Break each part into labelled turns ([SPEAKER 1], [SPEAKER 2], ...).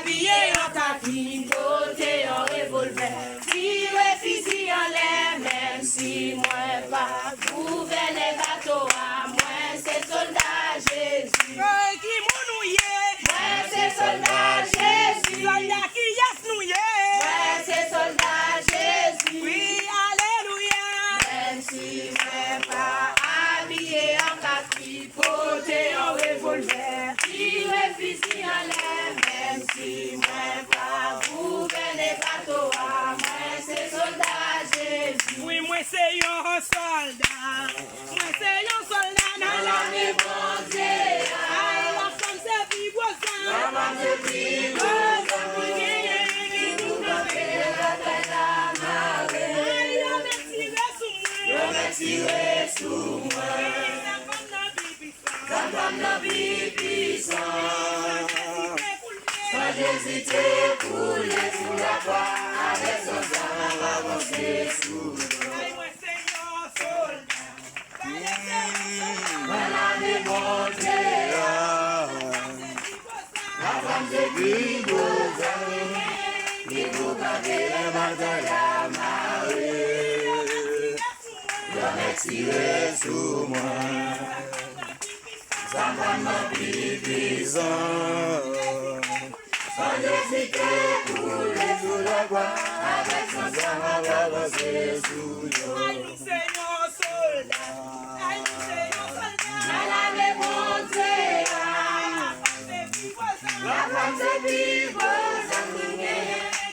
[SPEAKER 1] habillé en kaki, côté en revolver. Tire fusil en l'air, même si moi pas gouverner bateau à moi, c'est soldat Jésus.
[SPEAKER 2] Qui mounouye?
[SPEAKER 1] Moi, c'est soldat Jésus.
[SPEAKER 2] Soldat qui yasnouye?
[SPEAKER 1] Moi, c'est soldat Jésus.
[SPEAKER 2] Oui, alléluia.
[SPEAKER 1] Même si moi pas habillé en kaki, côté en revolver. Tire fusil en l'air, même si moi pas gouverner bateau à moi, c'est soldat Jésus.
[SPEAKER 2] Oui, moi c'est un soldat. Moi c'est un soldat dans l'armée
[SPEAKER 1] bon Dieu.
[SPEAKER 2] Aïe, la femme c'est vigosa.
[SPEAKER 1] La femme c'est vigosa.
[SPEAKER 2] Qui nous fait
[SPEAKER 1] la bataille à marée.
[SPEAKER 2] Aïe, on est tiré sous moi.
[SPEAKER 1] On est tiré sous moi.
[SPEAKER 2] Ça
[SPEAKER 1] comme la vie sans Jésus coulé sous la croix, avec son sang avancé sous l'eau. Voilà des bons Dieu, la femme de Bigosa, qui vous gardez les batailles à marée. L'homme est tiré sous moi. Ça va m'appeler puissant. Sans Jésus coulé sous la croix, avec son sang avancé sous l'eau.
[SPEAKER 2] Aïe, nous Seigneur soldat. Aïe, nous Seigneur soldat.
[SPEAKER 1] Malade mon Dieu, la femme c'est Bigosa,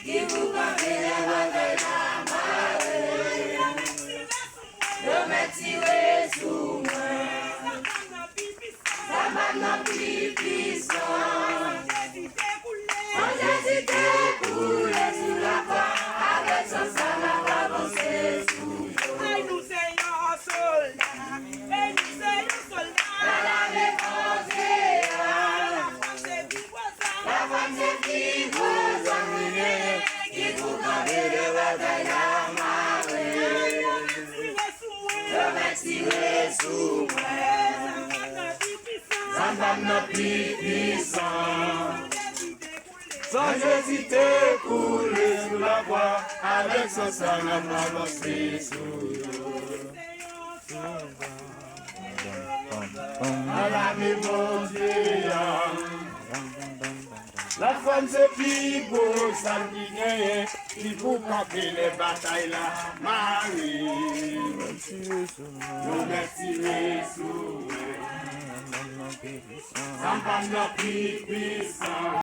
[SPEAKER 1] qui vous gardez les batailles à marée. L'homme est tiré sous moi. Ça va m'appeler puissant. Sans Jésus coulé sous la croix, avec son sang avancé sous l'eau.
[SPEAKER 2] Aïe, nous Seigneur soldat. Aïe, nous Seigneur soldat.
[SPEAKER 1] Malade mon Dieu,
[SPEAKER 2] La femme c'est Bigosa.
[SPEAKER 1] la femme c'est Bigosa, qui vous gardez les batailles à marée. L'homme est tiré sous moi. Ça va m'appeler puissant.
[SPEAKER 3] Sans Jésus coulé sous la croix, avec son sang avancé sous l'eau. À la mon Dieu, la femme c'est plus beau, ça qui gagne, qui vous camper les batailles là, Marie. Nous tiré sous, ça va nous puissant.